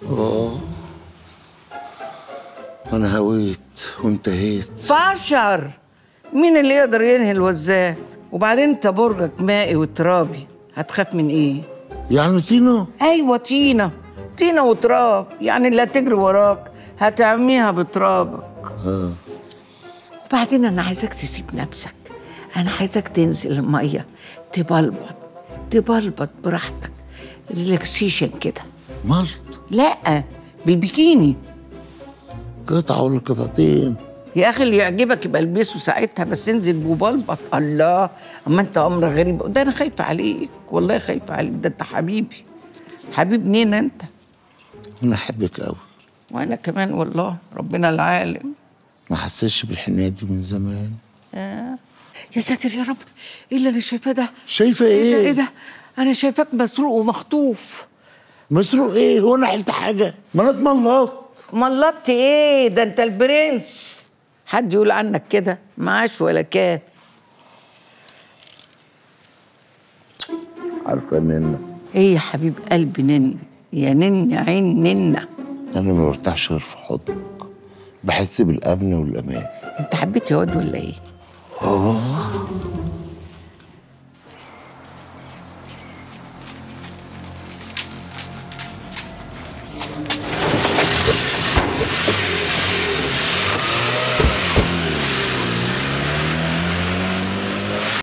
اه انا هويت وانتهيت. بشر مين اللي يقدر ينهي الوزان؟ وبعدين انت برجك مائي وترابي، هتخاف من ايه؟ يعني طينة؟ ايوه طينة، طينة وتراب، يعني اللي هتجري وراك هتعميها بترابك. وبعدين انا عايزاك تسيب نفسك، انا عايزاك تنزل المية تبلبط تبلبط براحتك، ريلاكسيشن كده. ملط؟ لا بالبيكيني. قطعة ولا قطعتين؟ يا اخي اللي يعجبك يبقى البسه ساعتها، بس انزل وبلبط. الله، اما انت امر غريب ده، انا خايفه عليك والله، خايفه عليك، ده انت حبيبي، حبيب نينا انت. انا احبك قوي. وانا كمان والله، ربنا العالم. ما حسيتش بالحنيه دي من زمان. يا ساتر يا رب، ايه اللي انا شايفاه ده؟ شايفه ايه ده ايه؟ ايه ده؟ انا شايفاك مسروق ومخطوف. مسروق ايه؟ هو انا حلت حاجه؟ ما انا اتملطت. ملطت ايه؟ ده انت البرنس، حد يقول عنك كده؟ معاش ولا كان. عارفه ننا؟ ايه يا حبيب قلبي نن، يا نن يا عين ننا. انا ما برتاحش غير في حضنك، بحس بالامن والامان. انت حبيت يا واد ولا ايه؟